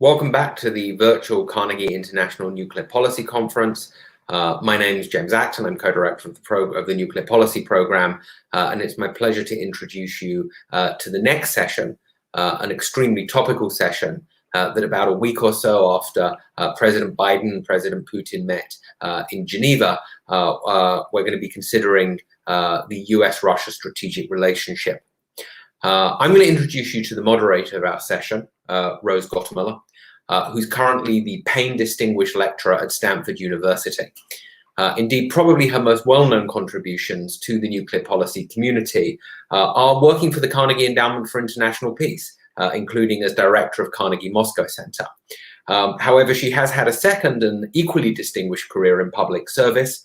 Welcome back to the virtual Carnegie International Nuclear Policy Conference. My name is James Acton. I'm co-director of the Nuclear Policy Program, and it's my pleasure to introduce you to the next session, an extremely topical session that about a week or so after President Biden and President Putin met in Geneva, we're going to be considering the US-Russia strategic relationship. I'm going to introduce you to the moderator of our session, Rose Gottemoeller, who's currently the Payne Distinguished Lecturer at Stanford University. Indeed, probably her most well-known contributions to the nuclear policy community are working for the Carnegie Endowment for International Peace, including as director of Carnegie Moscow Center. However, she has had a second and equally distinguished career in public service.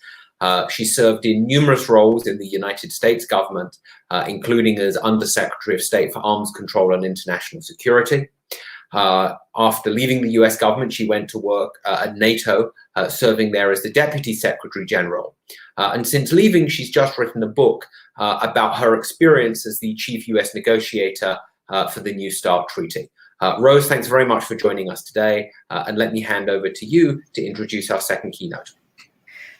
She served in numerous roles in the United States government, including as Undersecretary of State for Arms Control and International Security. After leaving the US government, she went to work at NATO, serving there as the Deputy Secretary General. And since leaving, she's just written a book about her experience as the Chief US Negotiator for the New START Treaty. Rose, thanks very much for joining us today. And let me hand over to you to introduce our second keynote.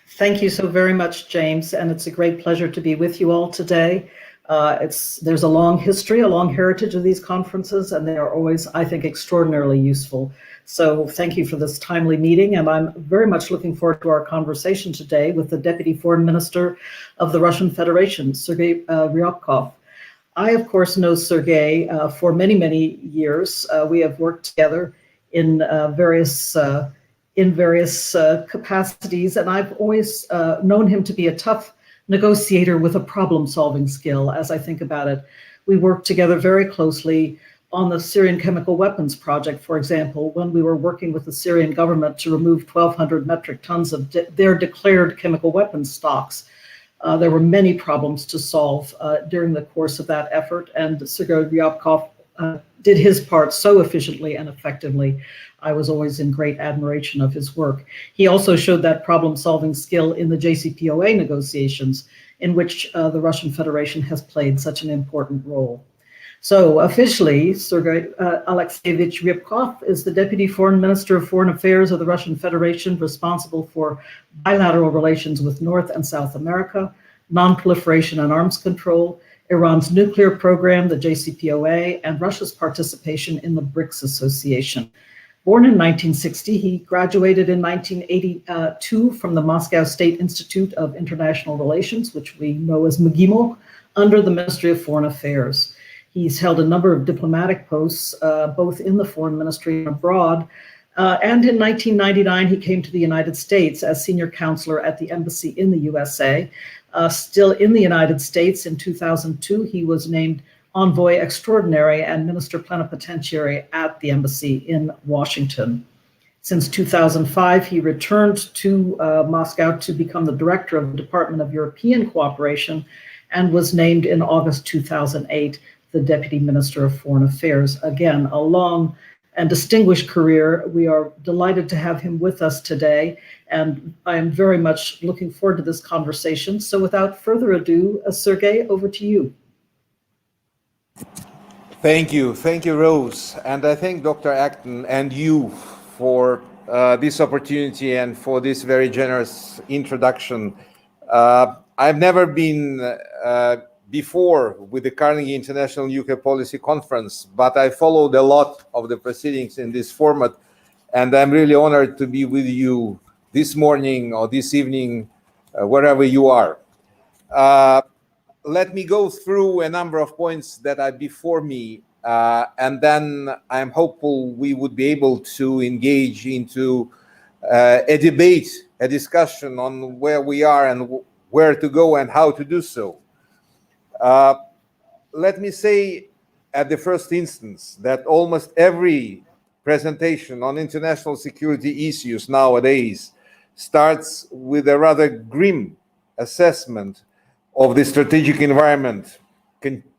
Thank you so very much, James, and it's a great pleasure to be with you all today. There's a long history, a long heritage of these conferences, and they are always, I think, extraordinarily useful. So thank you for this timely meeting, and I'm very much looking forward to our conversation today with the Deputy Foreign Minister of the Russian Federation, Sergey Ryabkov. I, of course, know Sergey for many, many years. We have worked together in various capacities, and I've always known him to be a tough negotiator with a problem-solving skill. As I think about it, we worked together very closely on the Syrian chemical weapons project, for example, when we were working with the Syrian government to remove 1,200 metric tons of their declared chemical weapons stocks. There were many problems to solve during the course of that effort, and Sergey Ryabkov did his part so efficiently and effectively. I was always in great admiration of his work. He also showed that problem-solving skill in the JCPOA negotiations, in which the Russian Federation has played such an important role. So officially, Sergey Alexeyevich Ryabkov is the Deputy Foreign Minister of Foreign Affairs of the Russian Federation, responsible for bilateral relations with North and South America, non-proliferation and arms control, Iran's nuclear program, the JCPOA, and Russia's participation in the BRICS Association. Born in 1960, he graduated in 1982 from the Moscow State Institute of International Relations, which we know as MGIMO, under the Ministry of Foreign Affairs. He's held a number of diplomatic posts, both in the foreign ministry and abroad. And in 1999, he came to the United States as senior counselor at the embassy in the USA. Still in the United States, in 2002, he was named Envoy Extraordinary and Minister Plenipotentiary at the embassy in Washington. Since 2005, he returned to Moscow to become the director of the Department of European Cooperation and was named in August 2008 the Deputy Minister of Foreign Affairs. Again, a long and distinguished career. We are delighted to have him with us today, and I am very much looking forward to this conversation. So without further ado, Sergey, over to you. Thank you, Rose, and I thank Dr. Acton and you for this opportunity and for this very generous introduction. I've never been before with the Carnegie International Nuclear Policy Conference, but I followed a lot of the proceedings in this format, and I'm really honored to be with you this morning or this evening, wherever you are. Let me go through a number of points that are before me, and then I'm hopeful we would be able to engage into a debate, a discussion on where we are and where to go and how to do so. Let me say at the first instance that almost every presentation on international security issues nowadays starts with a rather grim assessment of the strategic environment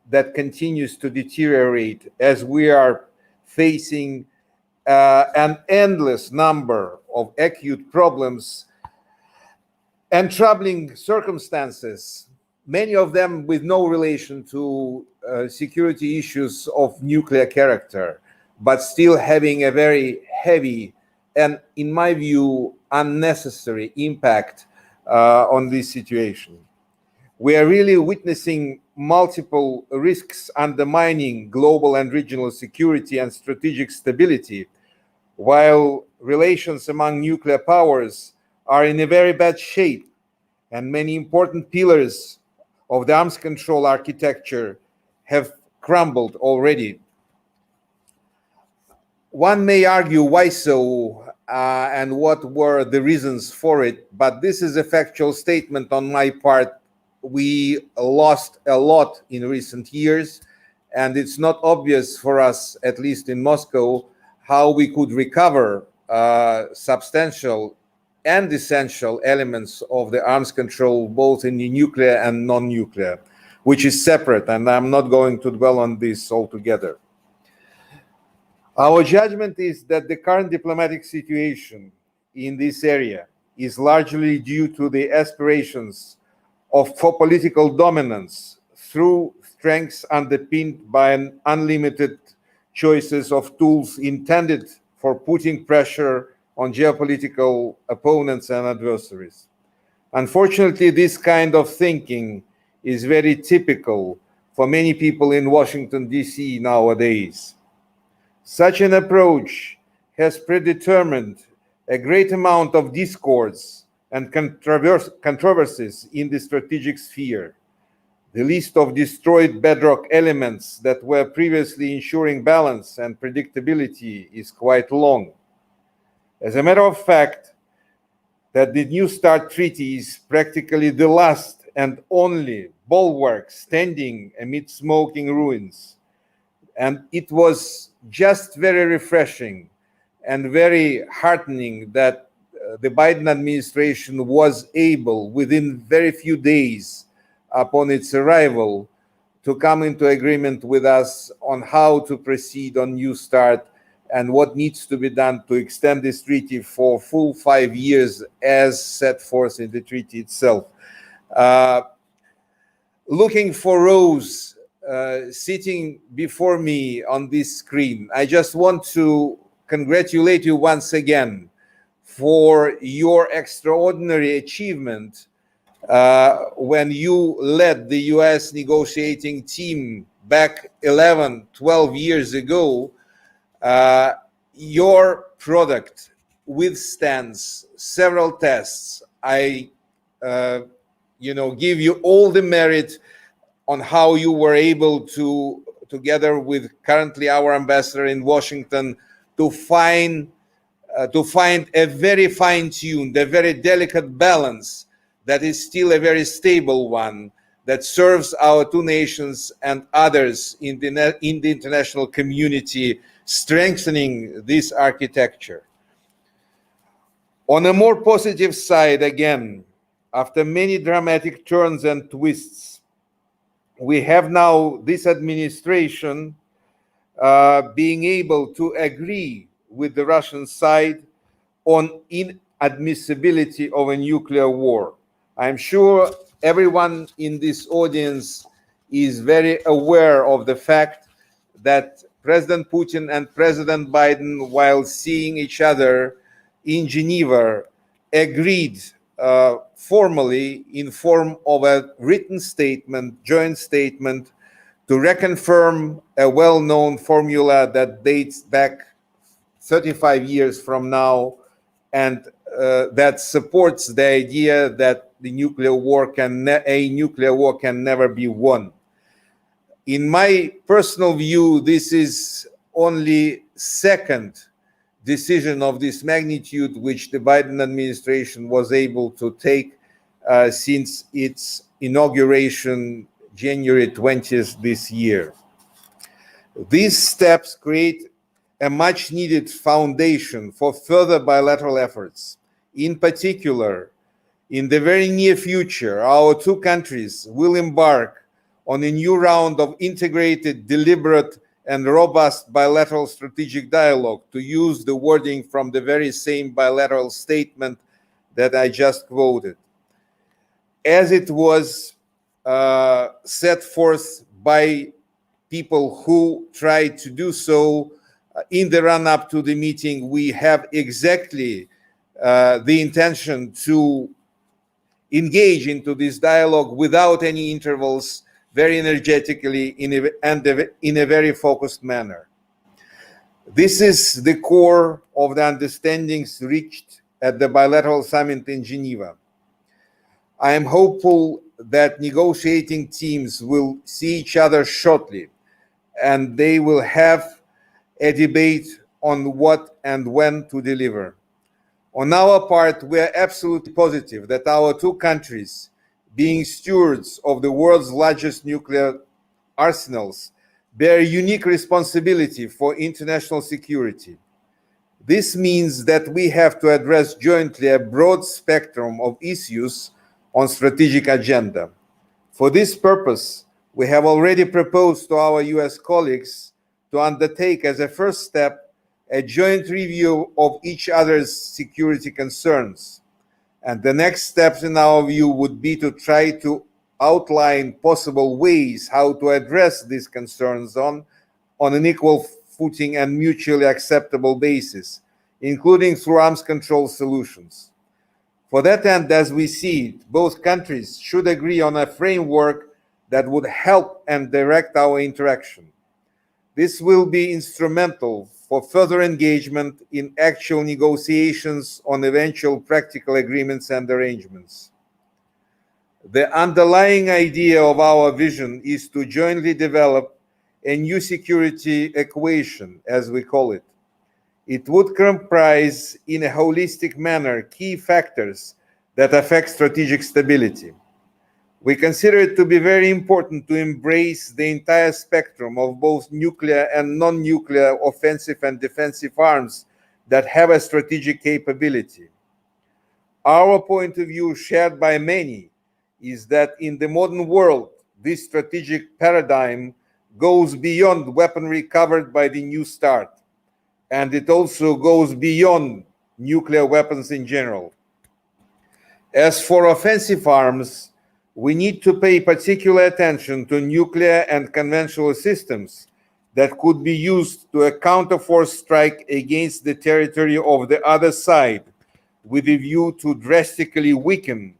that continues to deteriorate as we are facing an endless number of acute problems and troubling circumstances, many of them with no relation to security issues of nuclear character, but still having a very heavy and, in my view, unnecessary impact on this situation. We are really witnessing multiple risks undermining global and regional security and strategic stability, while relations among nuclear powers are in a very bad shape, and many important pillars of the arms control architecture have crumbled already. One may argue why so and what were the reasons for it, but this is a factual statement on my part. We lost a lot in recent years, and it's not obvious for us, at least in Moscow, how we could recover substantial and essential elements of the arms control, both in the nuclear and non-nuclear, which is separate, and I'm not going to dwell on this altogether. Our judgment is that the current diplomatic situation in this area is largely due to the aspirations for political dominance through strengths underpinned by an unlimited choices of tools intended for putting pressure on geopolitical opponents and adversaries. Unfortunately, this kind of thinking is very typical for many people in Washington, D.C. nowadays. Such an approach has predetermined a great amount of discords and controversies in the strategic sphere. The list of destroyed bedrock elements that were previously ensuring balance and predictability is quite long. As a matter of fact, that the New START Treaty is practically the last and only bulwark standing amid smoking ruins. And it was just very refreshing and very heartening that the Biden administration was able, within very few days upon its arrival, to come into agreement with us on how to proceed on New START and what needs to be done to extend this treaty for full 5 years as set forth in the treaty itself. Looking for Rose sitting before me on this screen, I just want to congratulate you once again for your extraordinary achievement when you led the US negotiating team back 11, 12 years ago. Your product withstands several tests. I give you all the merit on how you were able to, together with currently our ambassador in Washington, to find a very fine-tuned, a very delicate balance that is still a very stable one that serves our two nations and others in the international community, strengthening this architecture. On a more positive side, again, after many dramatic turns and twists, we have now this administration being able to agree with the Russian side on inadmissibility of a nuclear war. I'm sure everyone in this audience is very aware of the fact that President Putin and President Biden, while seeing each other in Geneva, agreed formally in form of a written statement, joint statement, to reconfirm a well-known formula that dates back 35 years from now, and that supports the idea that a nuclear war can never be won. In my personal view, this is only second decision of this magnitude which the Biden administration was able to take since its inauguration January 20th this year. These steps create a much needed foundation for further bilateral efforts. In particular, in the very near future, our two countries will embark on a new round of integrated, deliberate, and robust bilateral strategic dialogue, to use the wording from the very same bilateral statement that I just quoted. As it was set forth by people who tried to do so in the run-up to the meeting, we have exactly the intention to engage into this dialogue without any intervals, very energetically and in a very focused manner. This is the core of the understandings reached at the bilateral summit in Geneva. I am hopeful that negotiating teams will see each other shortly, and they will have a debate on what and when to deliver. On our part, we are absolutely positive that our two countries, being stewards of the world's largest nuclear arsenals, bear unique responsibility for international security. This means that we have to address jointly a broad spectrum of issues on strategic agenda. For this purpose, we have already proposed to our US colleagues to undertake as a first step a joint review of each other's security concerns. And the next steps in our view would be to try to outline possible ways how to address these concerns on an equal footing and mutually acceptable basis, including through arms control solutions. For that end, as we see it, both countries should agree on a framework that would help and direct our interaction. This will be instrumental for further engagement in actual negotiations on eventual practical agreements and arrangements. The underlying idea of our vision is to jointly develop a new security equation, as we call it. It would comprise, in a holistic manner, key factors that affect strategic stability. We consider it to be very important to embrace the entire spectrum of both nuclear and non-nuclear offensive and defensive arms that have a strategic capability. Our point of view, shared by many, is that in the modern world, this strategic paradigm goes beyond weaponry covered by the New START, and it also goes beyond nuclear weapons in general. As for offensive arms, we need to pay particular attention to nuclear and conventional systems that could be used to a counterforce strike against the territory of the other side, with a view to drastically weaken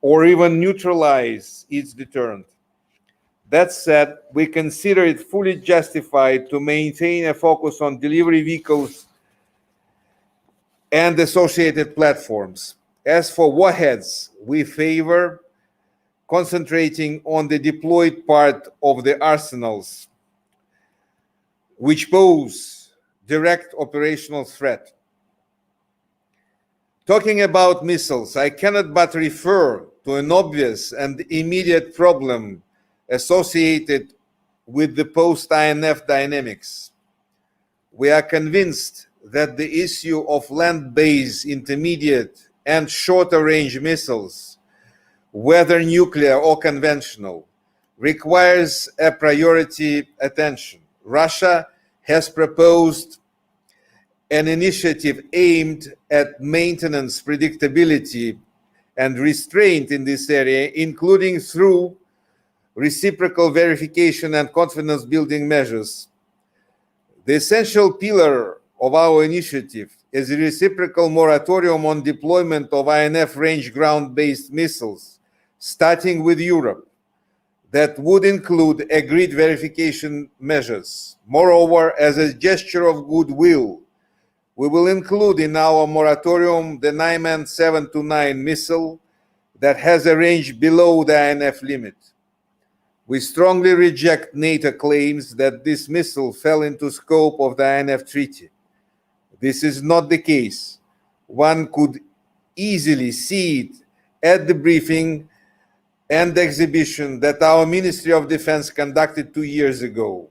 or even neutralize its deterrent. That said, we consider it fully justified to maintain a focus on delivery vehicles and associated platforms. As for warheads, we favor concentrating on the deployed part of the arsenals, which pose direct operational threat. Talking about missiles, I cannot but refer to an obvious and immediate problem associated with the post-INF dynamics. We are convinced that the issue of land-based intermediate and shorter-range missiles, whether nuclear or conventional, requires a priority attention. Russia has proposed an initiative aimed at maintenance, predictability, and restraint in this area, including through reciprocal verification and confidence-building measures. The essential pillar of our initiative is a reciprocal moratorium on deployment of INF-range ground-based missiles, starting with Europe, that would include agreed verification measures. Moreover, as a gesture of goodwill, we will include in our moratorium the Nyman 729 missile that has a range below the INF limit. We strongly reject NATO claims that this missile fell into scope of the INF treaty. This is not the case. One could easily see it at the briefing and exhibition that our Ministry of Defense conducted 2 years ago.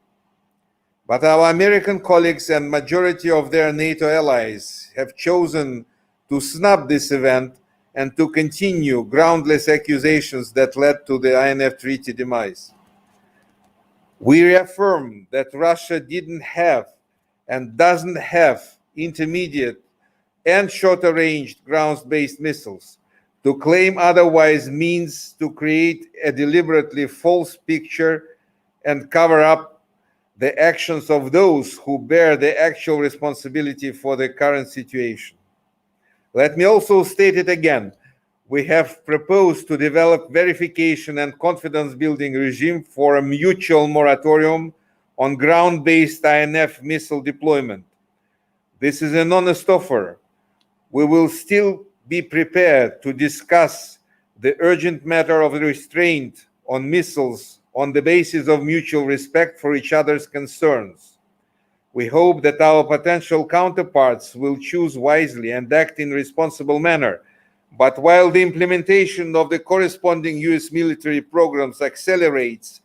But our American colleagues and majority of their NATO allies have chosen to snub this event and to continue groundless accusations that led to the INF treaty demise. We reaffirm that Russia didn't have and doesn't have intermediate and shorter-range ground-based missiles. To claim otherwise means to create a deliberately false picture and cover up the actions of those who bear the actual responsibility for the current situation. Let me also state it again. We have proposed to develop verification and confidence-building regime for a mutual moratorium on ground-based INF missile deployment. This is an honest offer. We will still be prepared to discuss the urgent matter of restraint on missiles on the basis of mutual respect for each other's concerns. We hope that our potential counterparts will choose wisely and act in a responsible manner. But while the implementation of the corresponding US military programs accelerates,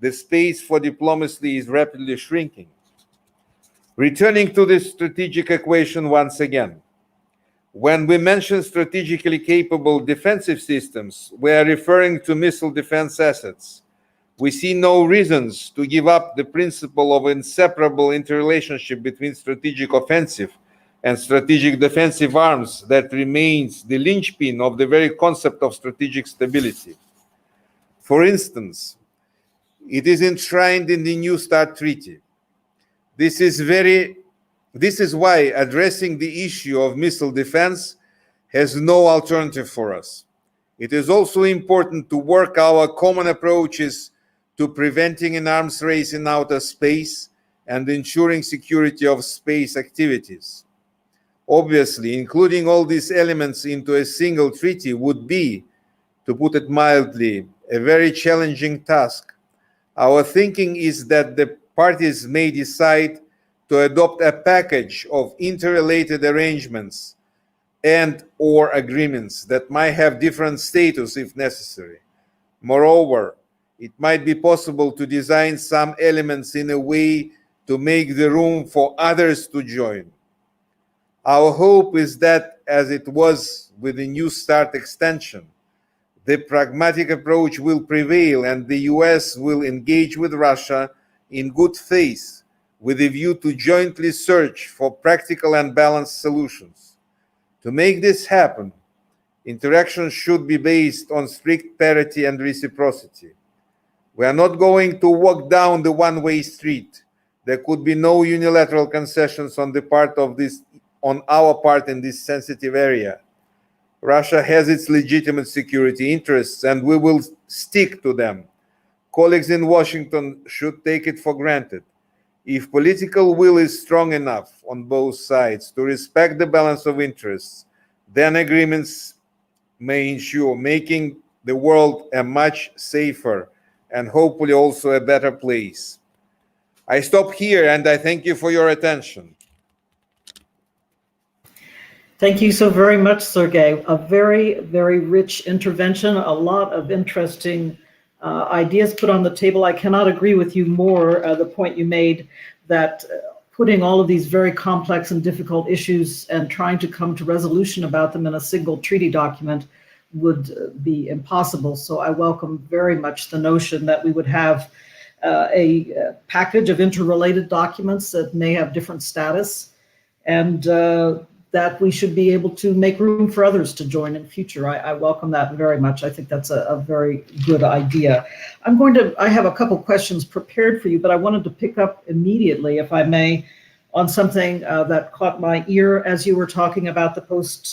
the space for diplomacy is rapidly shrinking. Returning to the strategic equation once again, when we mention strategically capable defensive systems, we are referring to missile defense assets. We see no reasons to give up the principle of inseparable interrelationship between strategic offensive and strategic defensive arms that remains the linchpin of the very concept of strategic stability. For instance, it is enshrined in the New START Treaty. This is why addressing the issue of missile defense has no alternative for us. It is also important to work our common approaches to preventing an arms race in outer space and ensuring security of space activities. Obviously, including all these elements into a single treaty would be, to put it mildly, a very challenging task. Our thinking is that the parties may decide to adopt a package of interrelated arrangements and/or agreements that might have different status if necessary. Moreover, it might be possible to design some elements in a way to make the room for others to join. Our hope is that, as it was with the New START extension, the pragmatic approach will prevail and the US will engage with Russia in good faith with a view to jointly search for practical and balanced solutions. To make this happen, interactions should be based on strict parity and reciprocity. We are not going to walk down the one-way street. There could be no unilateral concessions on our part in this sensitive area. Russia has its legitimate security interests, and we will stick to them. Colleagues in Washington should take it for granted. If political will is strong enough on both sides to respect the balance of interests, then agreements may ensure making the world a much safer and hopefully also a better place. I stop here and I thank you for your attention. Thank you so very much, Sergey. A very, very rich intervention, a lot of interesting ideas put on the table. I cannot agree with you more, the point you made that putting all of these very complex and difficult issues and trying to come to resolution about them in a single treaty document would be impossible. So I welcome very much the notion that we would have a package of interrelated documents that may have different status, and that we should be able to make room for others to join in future. I welcome that very much. I think that's a very good idea. I have a couple questions prepared for you, but I wanted to pick up immediately, if I may, on something that caught my ear as you were talking about the post-INF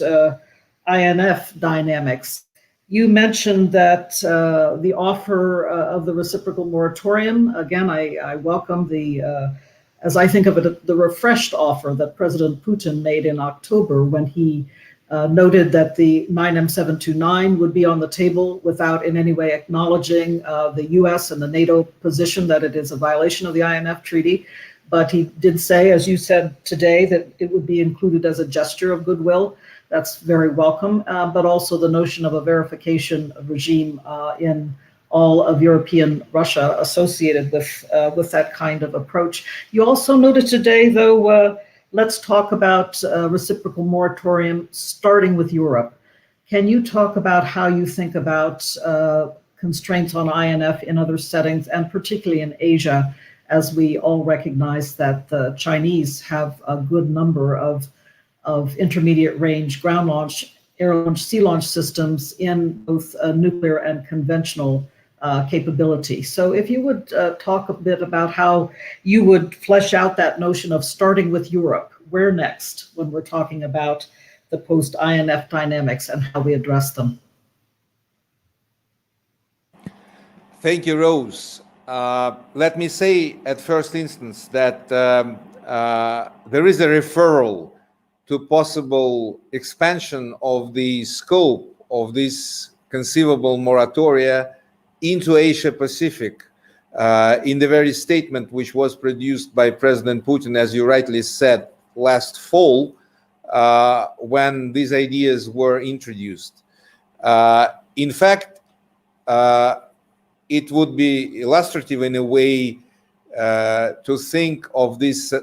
dynamics. You mentioned that the offer of the reciprocal moratorium, again, I welcome the as I think of it, the refreshed offer that President Putin made in October when he noted that the 9M729 would be on the table without in any way acknowledging the US and the NATO position that it is a violation of the INF treaty. But he did say, as you said today, that it would be included as a gesture of goodwill. That's very welcome, but also the notion of a verification regime in all of European Russia associated with that kind of approach. You also noted today, though, let's talk about reciprocal moratorium starting with Europe. Can you talk about how you think about constraints on INF in other settings, and particularly in Asia, as we all recognize that the Chinese have a good number of intermediate range ground launch, air launch, sea launch systems in both nuclear and conventional capability. So if you would talk a bit about how you would flesh out that notion of starting with Europe, where next when we're talking about the post-INF dynamics and how we address them. Thank you, Rose. Let me say at first instance that there is a referral to possible expansion of the scope of this conceivable moratoria into Asia Pacific in the very statement which was produced by President Putin, as you rightly said, last fall when these ideas were introduced. In fact, it would be illustrative in a way to think of this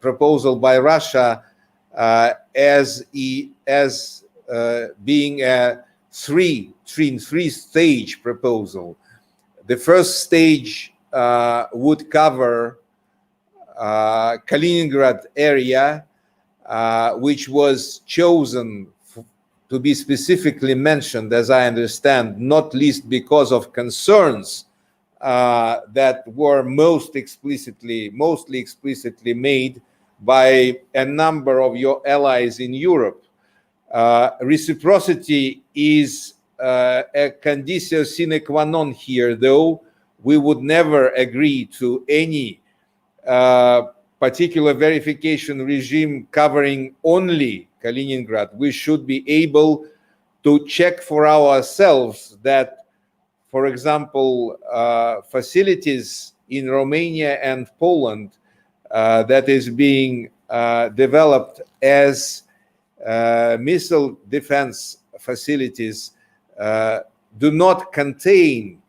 proposal by Russia as being a three-stage proposal. The first stage would cover Kaliningrad area, which was chosen to be specifically mentioned, as I understand, not least because of concerns that were mostly explicitly made by a number of your allies in Europe. Reciprocity is a conditio sine qua non here, though we would never agree to any particular verification regime covering only Kaliningrad. We should be able to check for ourselves that, for example, facilities in Romania and Poland that is being developed as missile defense facilities do not contain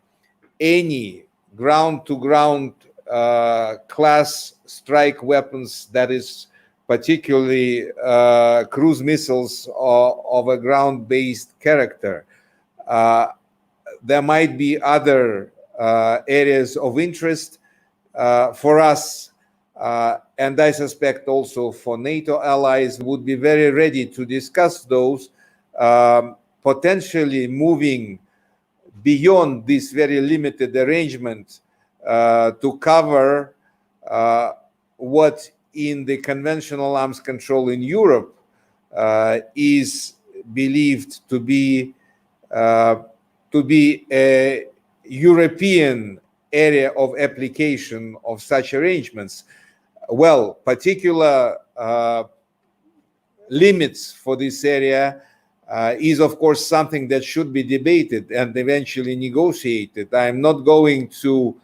any ground-to-ground class strike weapons, that is particularly cruise missiles of a ground-based character. There might be other areas of interest for us, and I suspect also for NATO allies would be very ready to discuss those, potentially moving beyond this very limited arrangement to cover what in the conventional arms control in Europe is believed to be a European area of application of such arrangements. Well, particular limits for this area is, of course, something that should be debated and eventually negotiated. I'm not going to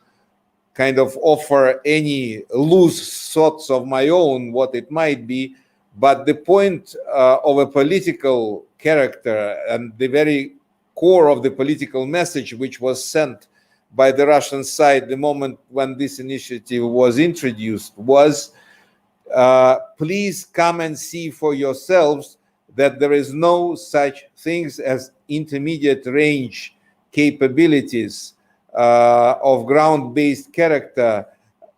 kind of offer any loose thoughts of my own, what it might be, but the point of a political character and the very core of the political message which was sent by the Russian side the moment when this initiative was introduced was, please come and see for yourselves that there is no such things as intermediate range capabilities of ground-based character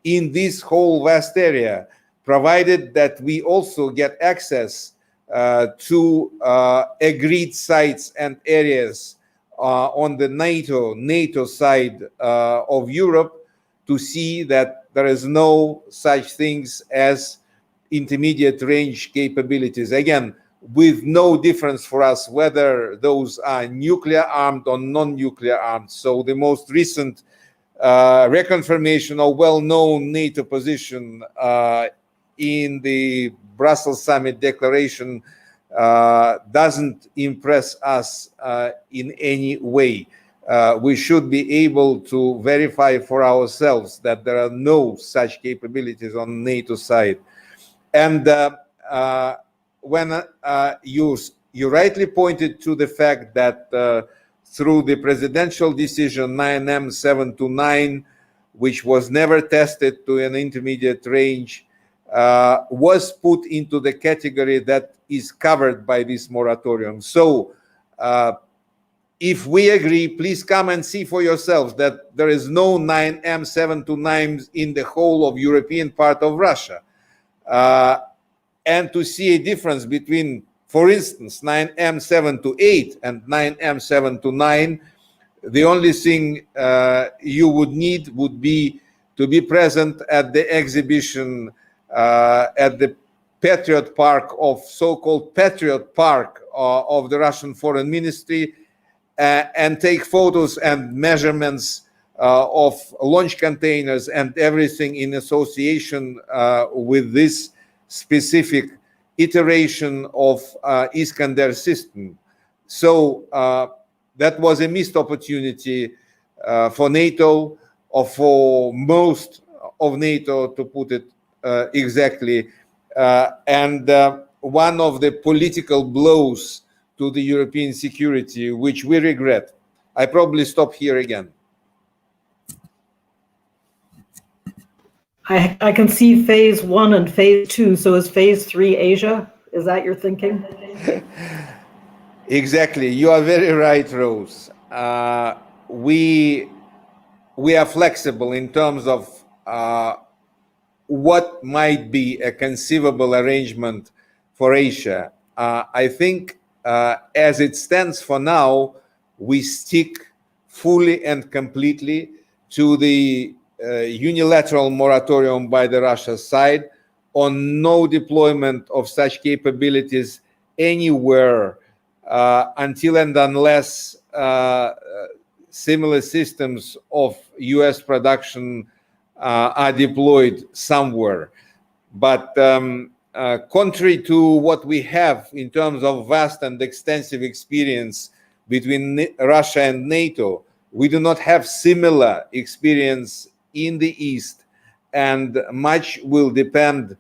in this whole vast area, provided that we also get access to agreed sites and areas on the NATO side of Europe to see that there is no such things as intermediate range capabilities. Again, with no difference for us whether those are nuclear armed or non-nuclear armed. So the most recent reconfirmation of well-known NATO position in the Brussels summit declaration doesn't impress us in any way. We should be able to verify for ourselves that there are no such capabilities on NATO side. And when you rightly pointed to the fact that through the presidential decision 9M729, which was never tested to an intermediate range, was put into the category that is covered by this moratorium. So if we agree, please come and see for yourselves that there is no 9M729 in the whole of European part of Russia. And to see a difference between, for instance, 9M728 and 9M729, the only thing you would need would be to be present at the exhibition at the Patriot Park of so-called Patriot Park of the Russian Foreign Ministry and take photos and measurements of launch containers and everything in association with this specific iteration of Iskander system. So that was a missed opportunity for NATO, or for most of NATO, to put it exactly, and one of the political blows to the European security, which we regret. I probably stop here again. I can see phase 1 and phase 2. So is phase 3 Asia? Is that your thinking? Exactly. You are very right, Rose. We are flexible in terms of what might be a conceivable arrangement for Asia. I think as it stands for now, we stick fully and completely to the unilateral moratorium by the Russia side on no deployment of such capabilities anywhere until and unless similar systems of US production are deployed somewhere. But contrary to what we have in terms of vast and extensive experience between Russia and NATO, we do not have similar experience in the East, and much will depend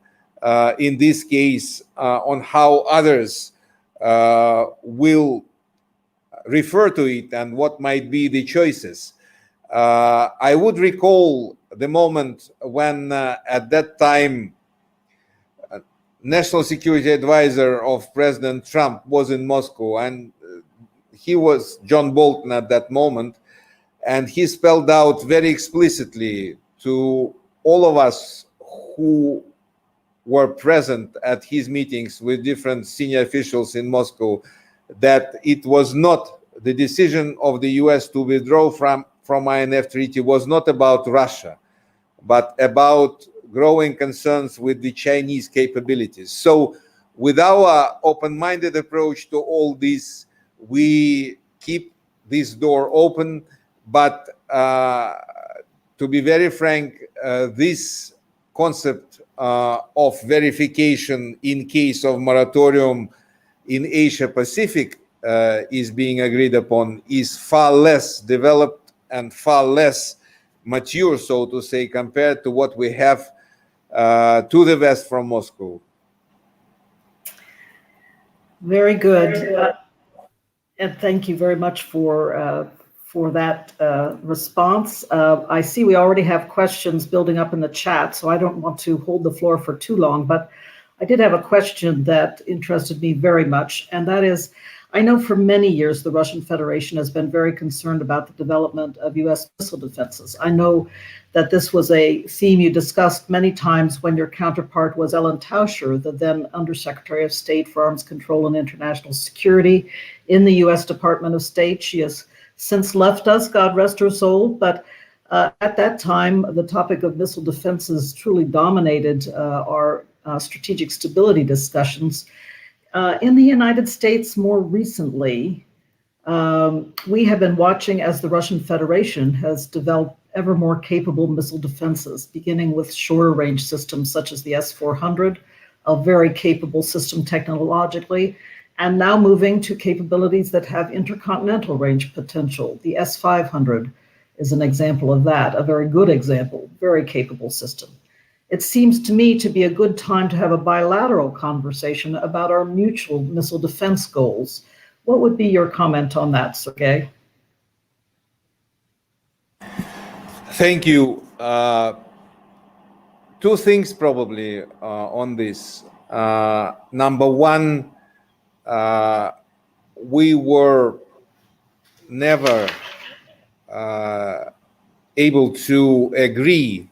in this case on how others will refer to it and what might be the choices. I would recall the moment when at that time National Security Advisor of President Trump was in Moscow, and he was John Bolton at that moment, and he spelled out very explicitly to all of us who were present at his meetings with different senior officials in Moscow that it was not the decision of the US to withdraw from INF Treaty was not about Russia, but about growing concerns with the Chinese capabilities. So with our open-minded approach to all this, we keep this door open, but to be very frank, this concept of verification in case of moratorium in Asia Pacific is being agreed upon is far less developed and far less mature, so to say, compared to what we have to the west from Moscow. Very good. And thank you very much for that response. I see we already have questions building up in the chat, so I don't want to hold the floor for too long, but I did have a question that interested me very much, and that is, I know for many years the Russian Federation has been very concerned about the development of US missile defenses. I know that this was a theme you discussed many times when your counterpart was Ellen Tauscher, the then Undersecretary of State for Arms Control and International Security in the US Department of State. She has since left us, God rest her soul, but at that time, the topic of missile defenses truly dominated our strategic stability discussions. In the United States more recently, we have been watching as the Russian Federation has developed ever more capable missile defenses, beginning with shorter range systems such as the S-400, a very capable system technologically, and now moving to capabilities that have intercontinental range potential. The S-500 is an example of that, a very good example, very capable system. It seems to me to be a good time to have a bilateral conversation about our mutual missile defense goals. What would be your comment on that, Sergey? Thank you. Two things probably on this. Number one, we were never able to agree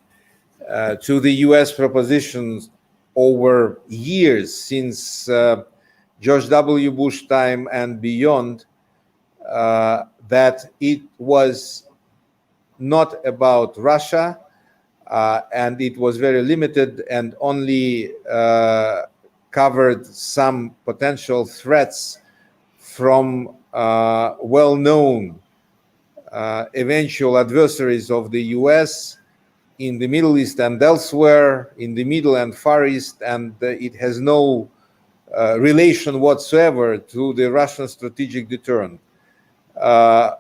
to the US propositions over years since George W. Bush time and beyond, that it was not about Russia, and it was very limited and only covered some potential threats from well-known eventual adversaries of the US in the Middle East and elsewhere, in the Middle and Far East, and it has no relation whatsoever to the Russian strategic deterrent.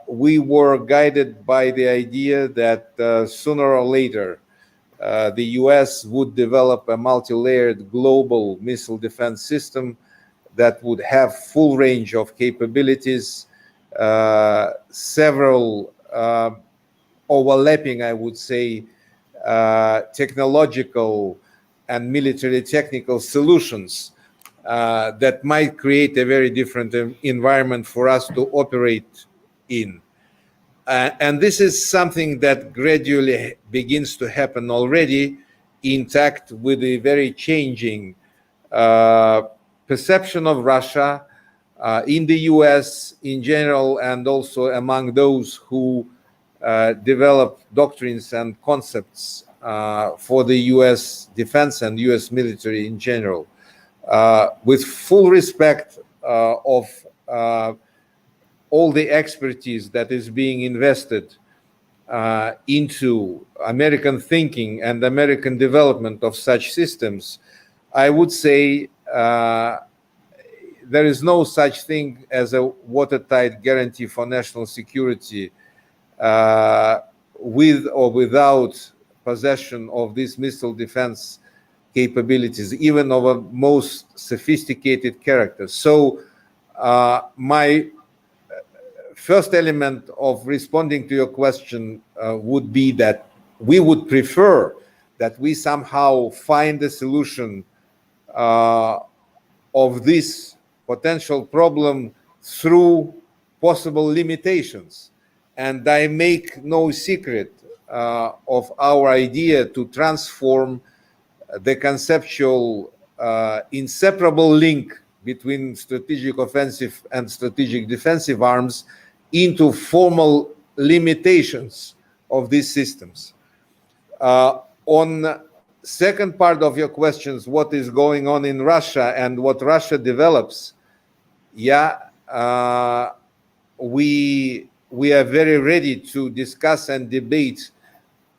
We were guided by the idea that sooner or later the US would develop a multi-layered global missile defense system that would have full range of capabilities, several overlapping, I would say, technological and military technical solutions that might create a very different environment for us to operate in. And this is something that gradually begins to happen already, intact with the very changing perception of Russia in the US in general, and also among those who develop doctrines and concepts for the US defense and US military in general, with full respect of all the expertise that is being invested into American thinking and American development of such systems. I would say there is no such thing as a watertight guarantee for national security with or without possession of these missile defense capabilities, even of a most sophisticated character. So my first element of responding to your question would be that we would prefer that we somehow find a solution of this potential problem through possible limitations. And I make no secret of our idea to transform the conceptual inseparable link between strategic offensive and strategic defensive arms into formal limitations of these systems. On second part of your questions, what is going on in Russia and what Russia develops, we are very ready to discuss and debate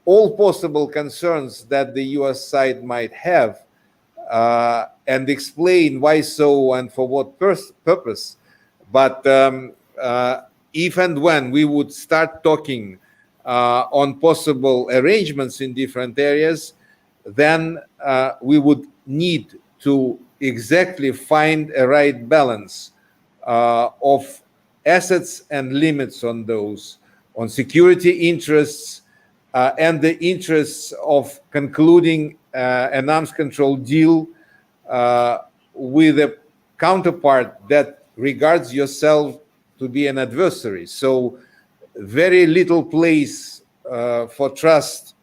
all possible concerns that the US side might have and explain why so and for what purpose. But if and when we would start talking on possible arrangements in different areas, then we would need to exactly find a right balance of assets and limits on those, on security interests and the interests of concluding an arms control deal with a counterpart that regards yourself to be an adversary. So very little place for trust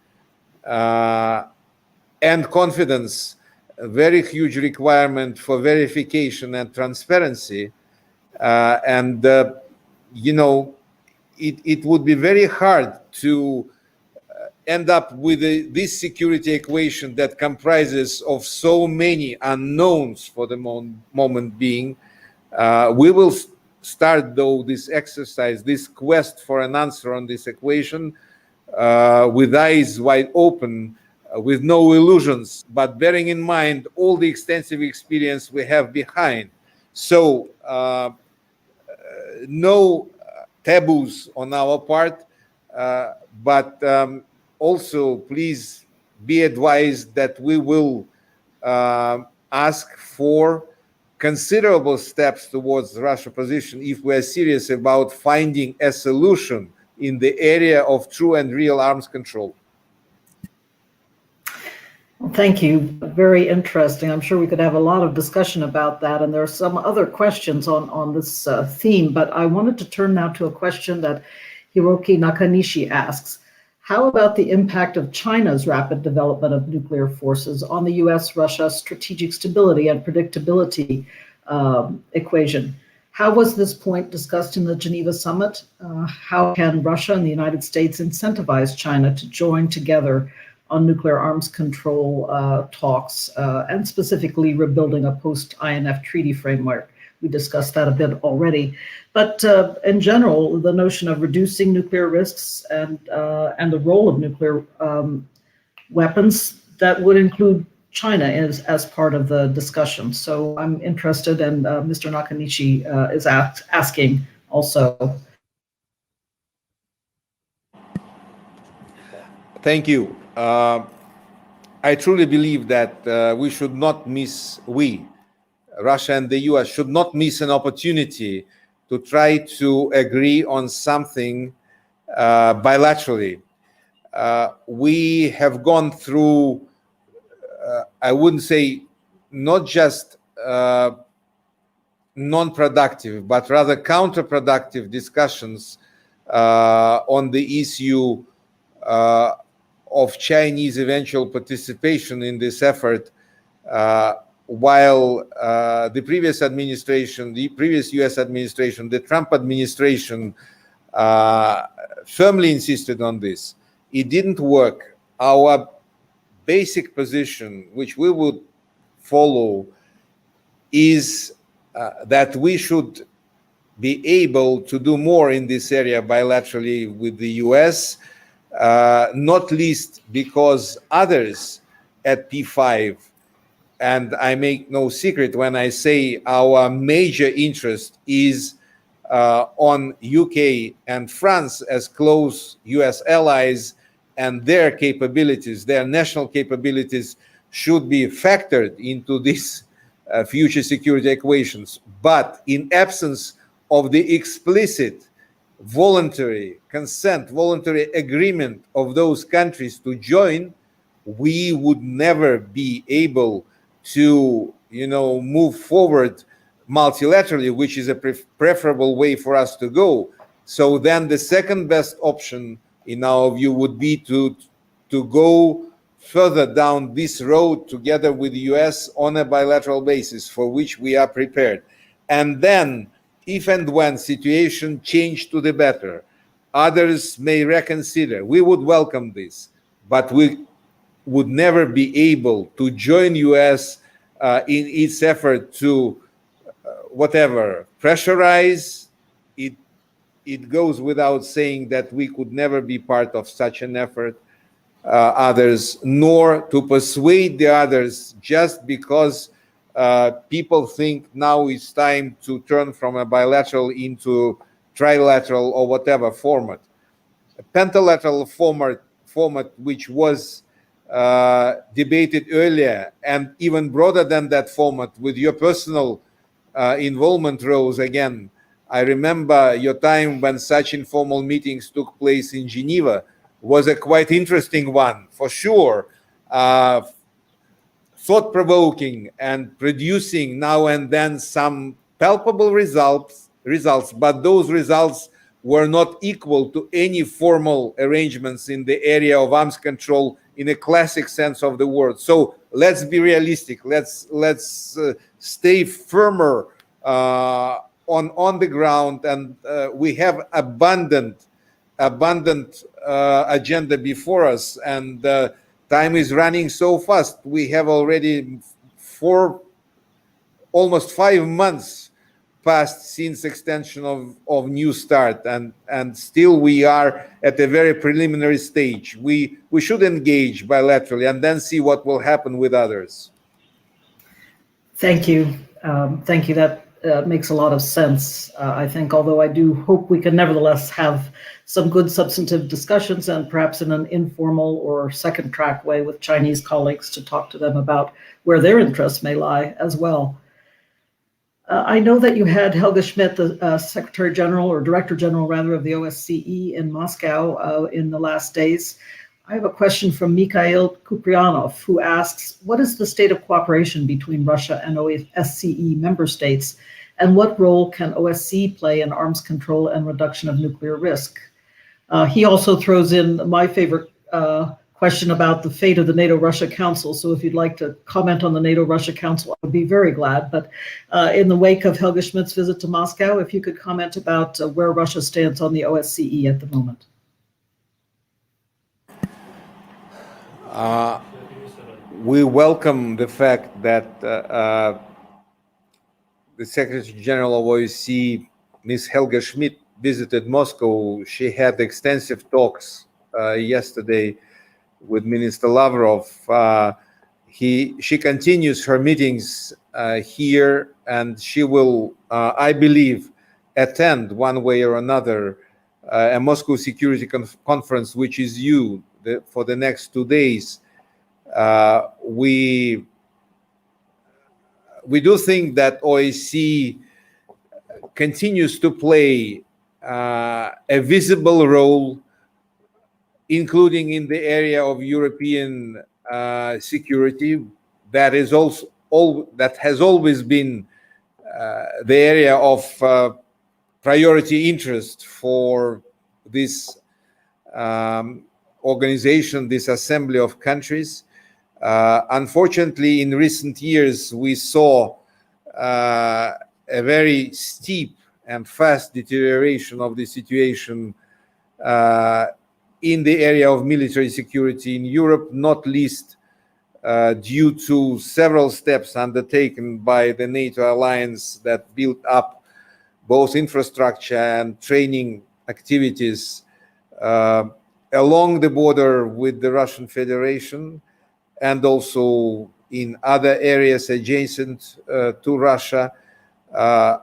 and confidence, a very huge requirement for verification and transparency. You know, it would be very hard to end up with this security equation that comprises of so many unknowns for the moment being. We will start, though, this exercise, this quest for an answer on this equation with eyes wide open, with no illusions, but bearing in mind all the extensive experience we have behind. So no taboos on our part, but also please be advised that we will ask for considerable steps towards Russia's position if we are serious about finding a solution in the area of true and real arms control. Thank you. Very interesting. I'm sure we could have a lot of discussion about that. And there are some other questions on this theme, but I wanted to turn now to a question that Hiroki Nakanishi asks. How about the impact of China's rapid development of nuclear forces on the US-Russia strategic stability and predictability equation? How was this point discussed in the Geneva summit? How can Russia and the United States incentivize China to join together on nuclear arms control talks, and specifically rebuilding a post-INF treaty framework? We discussed that a bit already. But in general, the notion of reducing nuclear risks and the role of nuclear weapons, that would include China as part of the discussion. So I'm interested, and Mr. Nakanishi is asking also. Thank you. I truly believe that Russia and the US, should not miss an opportunity to try to agree on something bilaterally. We have gone through, I wouldn't say not just non-productive, but rather counterproductive discussions on the issue of Chinese eventual participation in this effort, while the previous administration, the previous US administration, the Trump administration firmly insisted on this. It didn't work. Our basic position, which we would follow, is that we should be able to do more in this area bilaterally with the US, not least because others at P5, and I make no secret when I say our major interest is on UK and France as close US allies, and their capabilities, their national capabilities, should be factored into these future security equations. But in absence of the explicit voluntary consent, voluntary agreement of those countries to join, we would never be able to, move forward multilaterally, which is a preferable way for us to go. So then the second best option, in our view, would be to go further down this road together with the US on a bilateral basis, for which we are prepared. And then, if and when situation change to the better, others may reconsider. We would welcome this, but we would never be able to join US in its effort to pressurize. It goes without saying that we could never be part of such an effort, others, nor to persuade the others just because people think now it's time to turn from a bilateral into trilateral or whatever format. A pentalateral format which was debated earlier, and even broader than that format, with your personal involvement, Rose, again. I remember your time when such informal meetings took place in Geneva was a quite interesting one, for sure. Thought-provoking and producing now and then some palpable results, but those results were not equal to any formal arrangements in the area of arms control in a classic sense of the word. So let's be realistic. Let's stay firmer on the ground, and we have abundant agenda before us, and time is running so fast. We have already almost 5 months passed since extension of New START, and still we are at a very preliminary stage. We should engage bilaterally and then see what will happen with others. Thank you. Thank you. That makes a lot of sense. I think, although I do hope we can nevertheless have some good substantive discussions, and perhaps in an informal or second track way with Chinese colleagues, to talk to them about where their interests may lie as well. I know that you had Helga Schmidt, the Secretary General, or Director General rather, of the OSCE in Moscow in the last days. I have a question from Mikhail Kuprianov, who asks, what is the state of cooperation between Russia and OSCE member states, and what role can OSCE play in arms control and reduction of nuclear risk? He also throws in my favorite question about the fate of the NATO-Russia Council. So if you'd like to comment on the NATO-Russia Council, I would be very glad. But in the wake of Helge Schmidt's visit to Moscow, if you could comment about where Russia stands on the OSCE at the moment. We welcome the fact that the Secretary General of OSCE, Ms. Helge Schmidt, visited Moscow. She had extensive talks yesterday with Minister Lavrov. She continues her meetings here, and she will, I believe, attend one way or another a Moscow Security Conference, which is due for the next 2 days. We do think that OSCE continues to play a visible role, including in the area of European security. That is also that has always been the area of priority interest for this organization, this assembly of countries. Unfortunately, in recent years, we saw a very steep and fast deterioration of the situation in the area of military security in Europe, not least due to several steps undertaken by the NATO alliance that built up both infrastructure and training activities along the border with the Russian Federation, and also in other areas adjacent to Russia.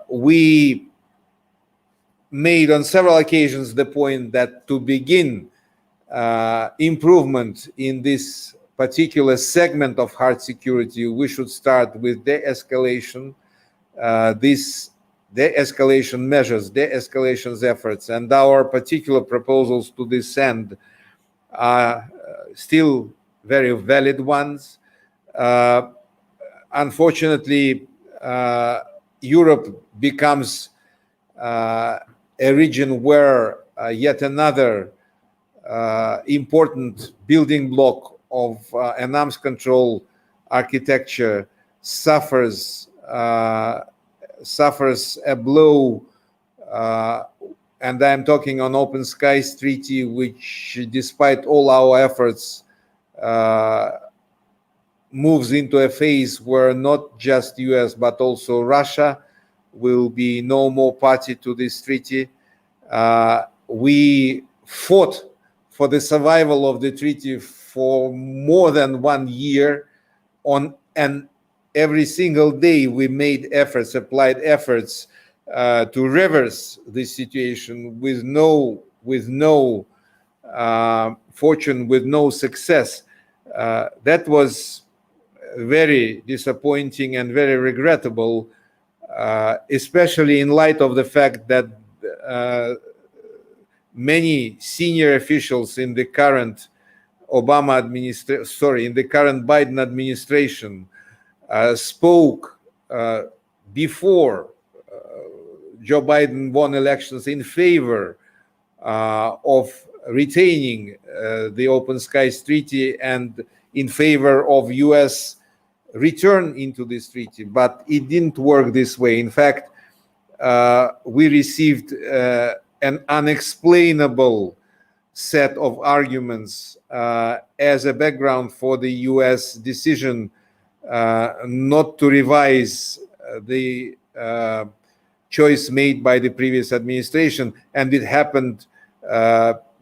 We made on several occasions the point that to begin improvement in this particular segment of hard security, we should start with de-escalation. These de-escalation measures, de-escalation efforts, and our particular proposals to this end are still very valid ones. Unfortunately, Europe becomes a region where yet another important building block of an arms control architecture suffers a blow, and I'm talking on Open Skies Treaty, which, despite all our efforts, moves into a phase where not just US but also Russia will be no more party to this treaty. We fought for the survival of the treaty for more than 1 year and every single day we made efforts, applied efforts to reverse this situation with no fortune, with no success. That was very disappointing and very regrettable, especially in light of the fact that many senior officials in the current in the current Biden administration spoke before Joe Biden won elections in favor of retaining the Open Skies Treaty and in favor of US return into this treaty, but it didn't work this way. In fact, we received an unexplainable set of arguments as a background for the US decision not to revise the choice made by the previous administration, and it happened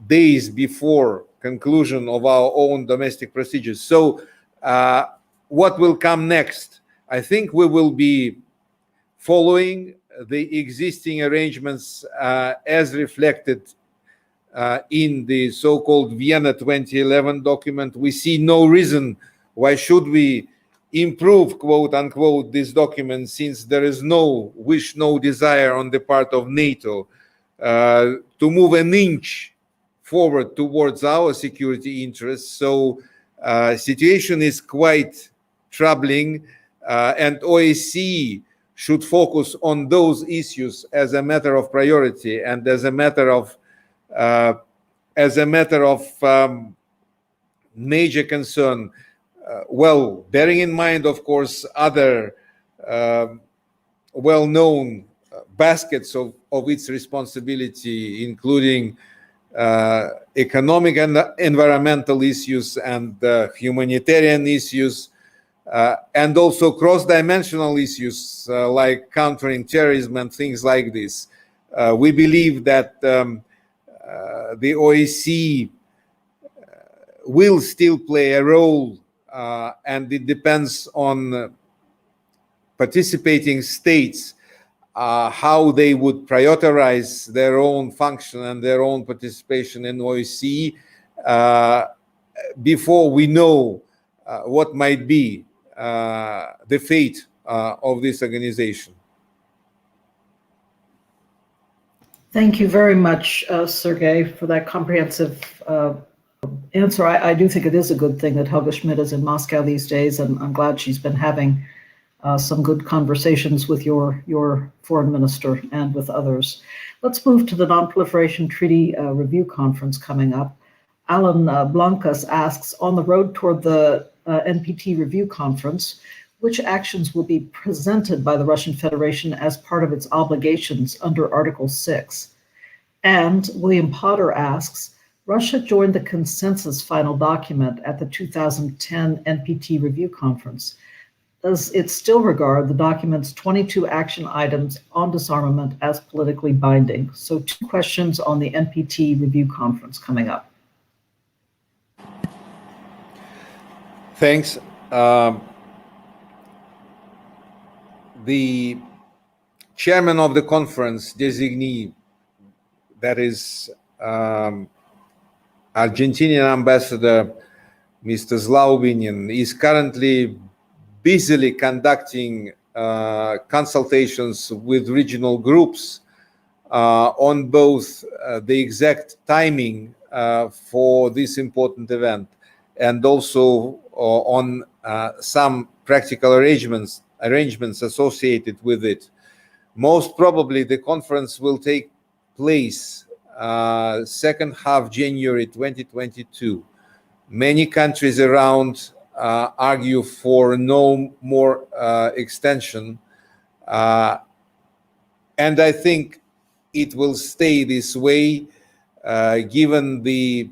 days before conclusion of our own domestic procedures. So what will come next? I think we will be following the existing arrangements as reflected in the so-called Vienna 2011 document. We see no reason why should we improve, quote unquote, this document, since there is no wish, no desire on the part of NATO to move an inch forward towards our security interests. So situation is quite troubling, and OSCE should focus on those issues as a matter of priority and as a matter of major concern. Well, bearing in mind, of course, other well-known baskets of its responsibility, including economic and environmental issues and humanitarian issues, and also cross-dimensional issues like countering terrorism and things like this. We believe that the OSCE will still play a role, and it depends on participating states how they would prioritize their own function and their own participation in OSCE before we know what might be the fate of this organization. Thank you very much, Sergey, for that comprehensive answer. I do think it is a good thing that Helga Schmidt is in Moscow these days, and I'm glad she's been having some good conversations with your foreign minister and with others. Let's move to the Non-Proliferation Treaty Review Conference coming up. Alan Blancas asks, on the road toward the NPT Review Conference, which actions will be presented by the Russian Federation as part of its obligations under Article 6? And William Potter asks, Russia joined the consensus final document at the 2010 NPT Review Conference. Does it still regard the document's 22 action items on disarmament as politically binding? So 2 questions on the NPT Review Conference coming up. Thanks. The chairman of the conference designee, that is Argentinian ambassador Mr. Zlaubinin, is currently busily conducting consultations with regional groups on both the exact timing for this important event and also on some practical arrangements associated with it. Most probably the conference will take place second half January 2022. Many countries around argue for no more extension, and I think it will stay this way given the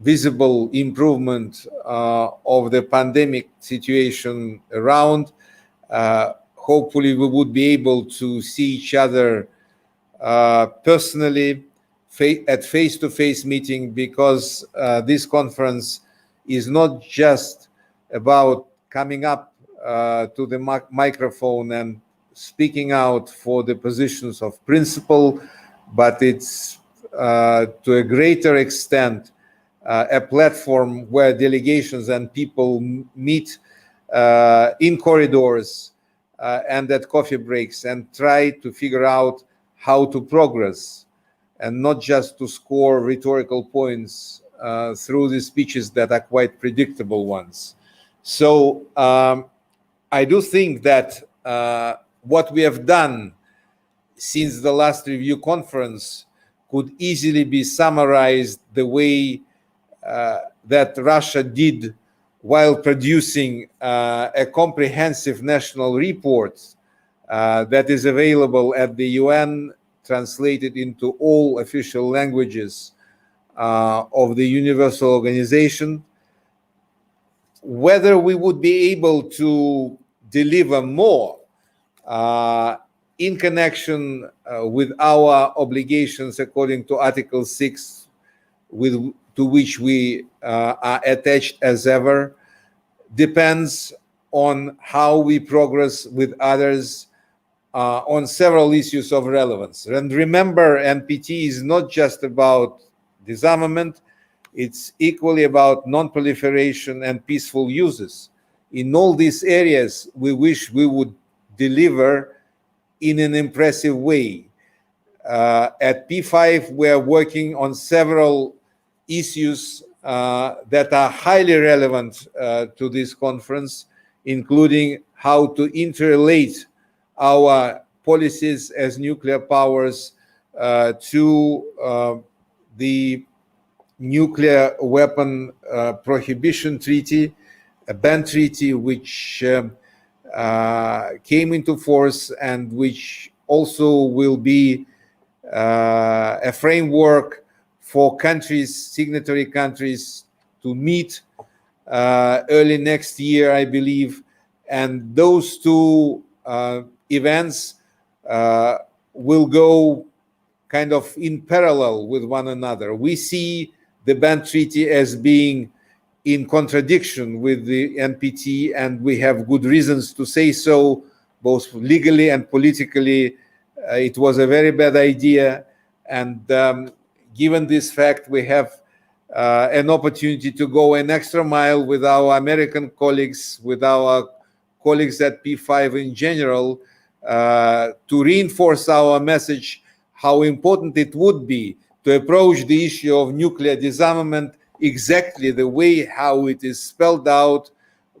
visible improvement of the pandemic situation around. Hopefully we would be able to see each other personally at face-to-face meeting, because this conference is not just about coming up to the microphone and speaking out for the positions of principle, but it's to a greater extent a platform where delegations and people meet in corridors and at coffee breaks and try to figure out how to progress, and not just to score rhetorical points through the speeches that are quite predictable ones. So I do think that what we have done since the last review conference could easily be summarized the way that Russia did while producing a comprehensive national report that is available at the UN, translated into all official languages of the Universal Organization. Whether we would be able to deliver more in connection with our obligations according to Article 6, to which we are attached as ever, depends on how we progress with others on several issues of relevance. And remember, NPT is not just about disarmament, it's equally about non-proliferation and peaceful uses. In all these areas, we wish we would deliver in an impressive way. At P5, we're working on several issues that are highly relevant to this conference, including how to interrelate our policies as nuclear powers to the nuclear weapon prohibition treaty, a ban treaty which came into force and which also will be a framework for countries, signatory countries, to meet early next year, I believe. And those two events will go kind of in parallel with one another. We see the ban treaty as being in contradiction with the NPT, and we have good reasons to say so, both legally and politically. It was a very bad idea, and given this fact, we have an opportunity to go an extra mile with our American colleagues, with our colleagues at P5 in general, to reinforce our message how important it would be to approach the issue of nuclear disarmament exactly the way how it is spelled out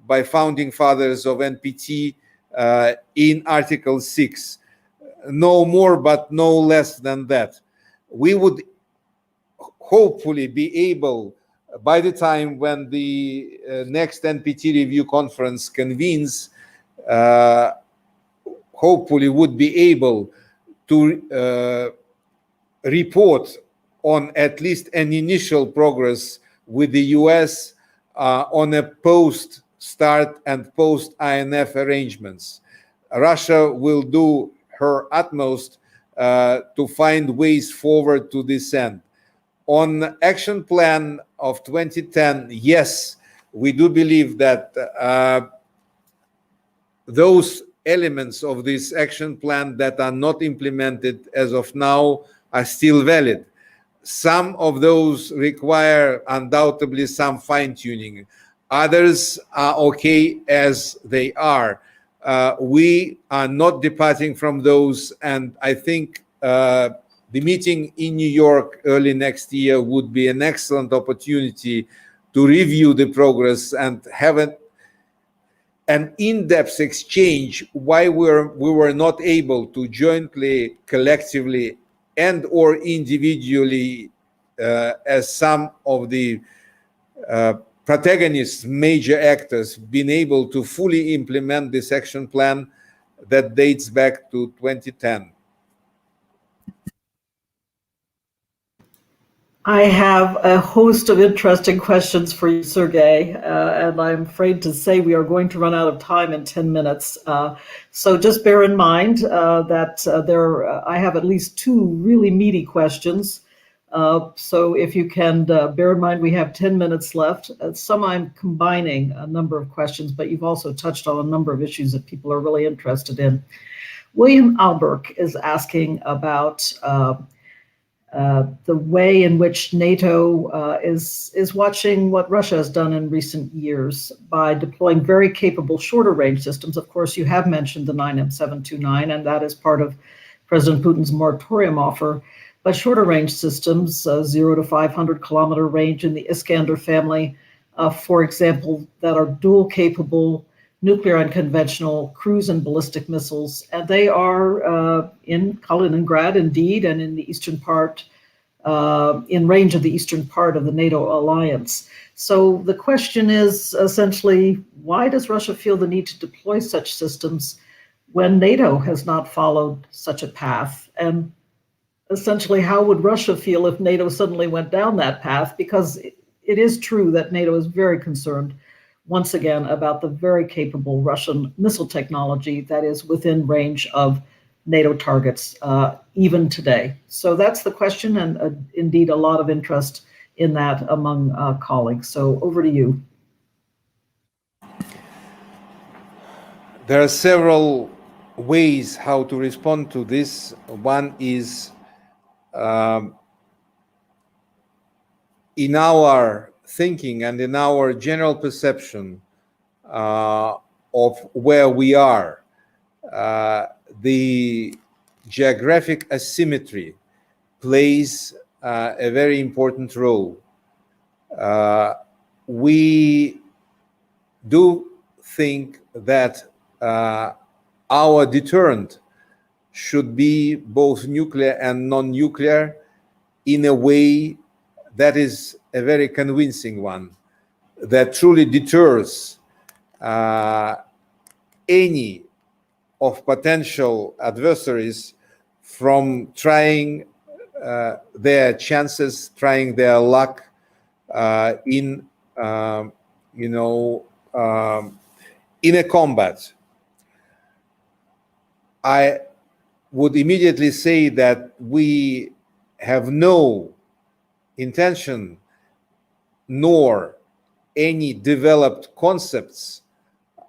by founding fathers of NPT in Article 6. No more, but no less than that. We would hopefully be able, by the time when the next NPT review conference convenes, hopefully would be able to report on at least an initial progress with the US on a post-START and post-INF arrangements. Russia will do her utmost to find ways forward to this end. On action plan of 2010, yes, we do believe that those elements of this action plan that are not implemented as of now are still valid. Some of those require undoubtedly some fine-tuning. Others are okay as they are. We are not departing from those, and I think the meeting in New York early next year would be an excellent opportunity to review the progress and have an in-depth exchange why we were not able to jointly, collectively, and or individually, as some of the protagonists, major actors, been able to fully implement this action plan that dates back to 2010. I have a host of interesting questions for you, Sergey, and I'm afraid to say we are going to run out of time in 10 minutes. So just bear in mind that I have at least two really meaty questions. So if you can bear in mind, we have 10 minutes left. Some I'm combining a number of questions, but you've also touched on a number of issues that people are really interested in. William Alberk is asking about the way in which NATO is watching what Russia has done in recent years by deploying very capable shorter range systems. Of course, you have mentioned the 9M729, and that is part of President Putin's moratorium offer. But shorter range systems, 0 to 500 kilometer range in the Iskander family, for example, that are dual capable nuclear and conventional cruise and ballistic missiles, and they are in Kaliningrad indeed, and in the eastern part, in range of the eastern part of the NATO alliance. So the question is essentially, why does Russia feel the need to deploy such systems when NATO has not followed such a path? And essentially, how would Russia feel if NATO suddenly went down that path? Because it is true that NATO is very concerned, once again, about the very capable Russian missile technology that is within range of NATO targets, even today. So that's the question, and indeed a lot of interest in that among colleagues. So over to you. There are several ways how to respond to this. One is in our thinking and in our general perception of where we are, the geographic asymmetry plays a very important role. We do think that our deterrent should be both nuclear and non-nuclear in a way that is a very convincing one that truly deters any of potential adversaries from trying their chances, trying their luck in in a combat. I would immediately say that we have no intention nor any developed concepts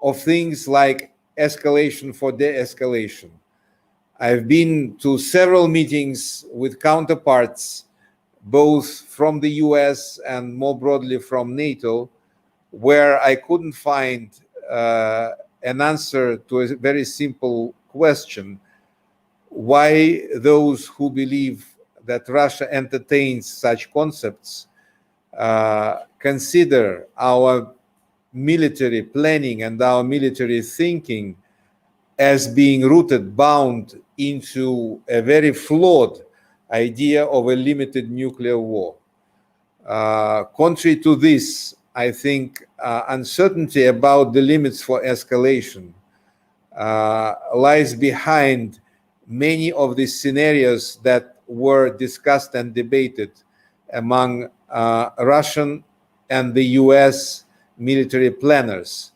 of things like escalation for de-escalation. I've been to several meetings with counterparts, both from the US and more broadly from NATO, where I couldn't find an answer to a very simple question: why those who believe that Russia entertains such concepts consider our military planning and our military thinking as being rooted, bound into a very flawed idea of a limited nuclear war. Contrary to this, I think uncertainty about the limits for escalation lies behind many of the scenarios that were discussed and debated among Russian and the US military planners,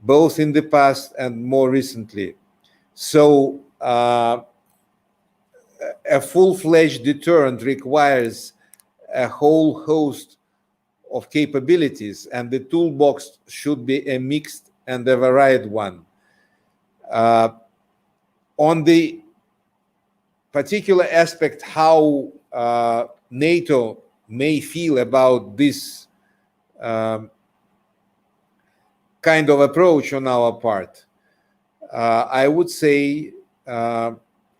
both in the past and more recently. So a full-fledged deterrent requires a whole host of capabilities, and the toolbox should be a mixed and a varied one. On the particular aspect, how NATO may feel about this kind of approach on our part, I would say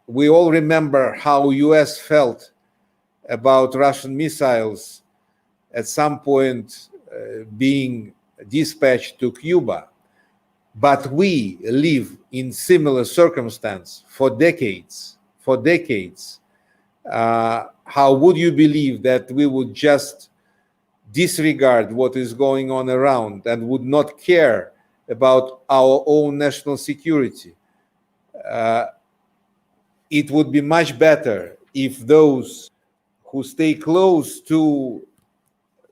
we all remember how US felt about Russian missiles at some point being dispatched to Cuba. But we live in similar circumstance for decades. For decades. How would you believe that we would just disregard what is going on around and would not care about our own national security? It would be much better if those who stay close to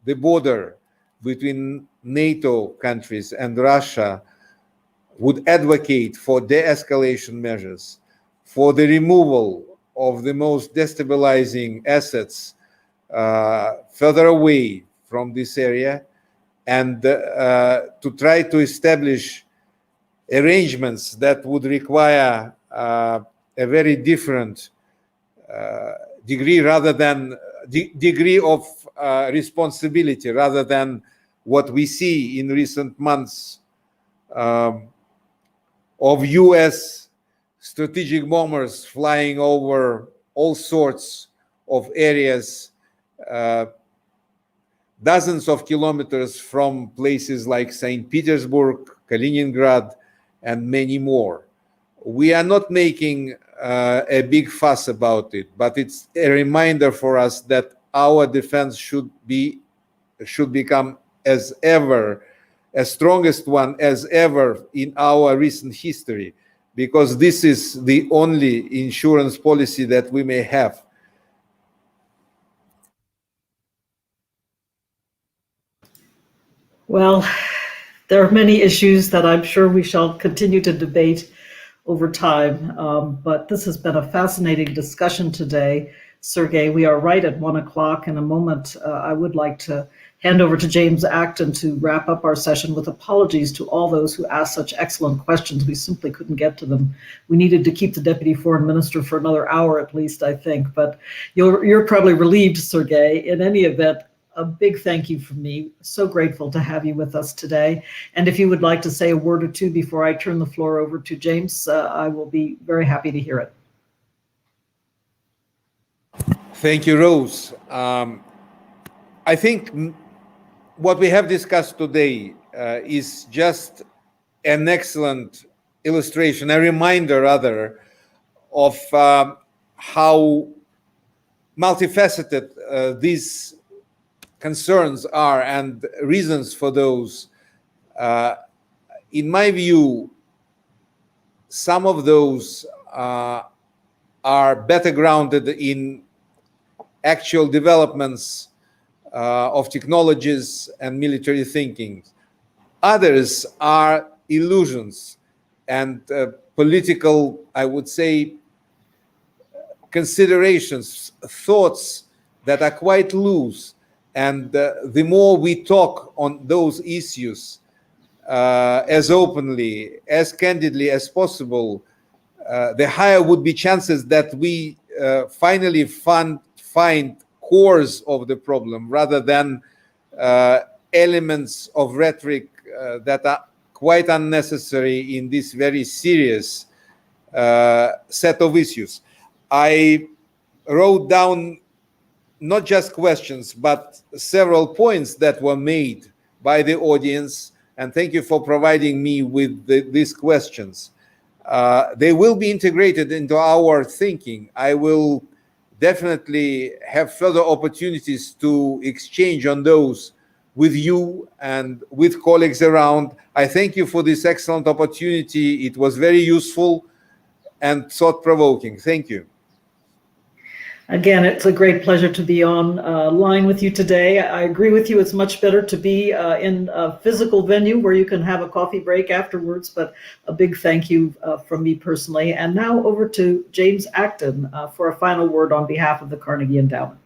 the border between NATO countries and Russia would advocate for de-escalation measures, for the removal of the most destabilizing assets further away from this area, and to try to establish arrangements that would require a very different degree of responsibility, rather than what we see in recent months of US strategic bombers flying over all sorts of areas, dozens of kilometers from places like St. Petersburg, Kaliningrad, and many more. We are not making a big fuss about it, but it's a reminder for us that our defense should become as strongest one as ever in our recent history, because this is the only insurance policy that we may have. Well, there are many issues that I'm sure we shall continue to debate over time, but this has been a fascinating discussion today, Sergey. We are right at 1 o'clock. In a moment, I would like to hand over to James Acton to wrap up our session, with apologies to all those who asked such excellent questions. We simply couldn't get to them. We needed to keep the Deputy Foreign Minister for another hour at least, I think, but you're probably relieved, Sergey. In any event, a big thank you from me. So grateful to have you with us today. And if you would like to say a word or two before I turn the floor over to James, I will be very happy to hear it. Thank you, Rose. I think what we have discussed today is just an excellent illustration, a reminder rather, of how multifaceted this concerns are and reasons for those, in my view, some of those are better grounded in actual developments of technologies and military thinking. Others are illusions and political, I would say, considerations, thoughts that are quite loose. And the more we talk on those issues as openly, as candidly as possible, the higher would be chances that we finally find cores of the problem rather than elements of rhetoric that are quite unnecessary in this very serious set of issues. I wrote down not just questions, but several points that were made by the audience, and thank you for providing me with these questions. They will be integrated into our thinking. I will definitely have further opportunities to exchange on those with you and with colleagues around. I thank you for this excellent opportunity. It was very useful and thought-provoking. Thank you. Again, it's a great pleasure to be on line with you today. I agree with you. It's much better to be in a physical venue where you can have a coffee break afterwards, but a big thank you from me personally. And now over to James Acton for a final word on behalf of the Carnegie Endowment.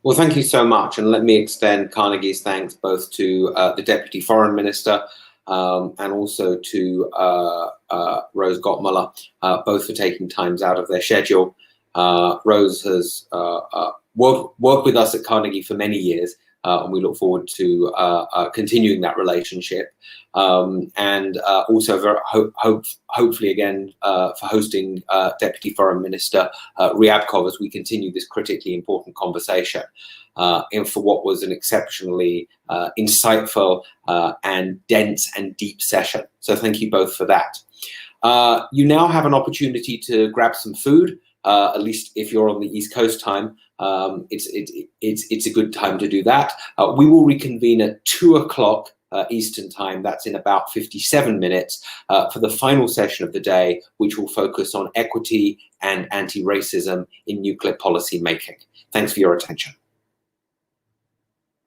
Well, thank you so much. And let me extend Carnegie's thanks both to the Deputy Foreign Minister and also to Rose Gottemoeller, both for taking times out of their schedule. Rose has worked with us at Carnegie for many years, and we look forward to continuing that relationship. And also hopefully again for hosting Deputy Foreign Minister Ryabkov as we continue this critically important conversation. And for what was an exceptionally insightful and dense and deep session. So thank you both for that. You now have an opportunity to grab some food, at least if you're on the East Coast time. It's a good time to do that. We will reconvene at 2 o'clock Eastern time. That's in about 57 minutes for the final session of the day, which will focus on equity and anti-racism in nuclear policy making. Thanks for your attention.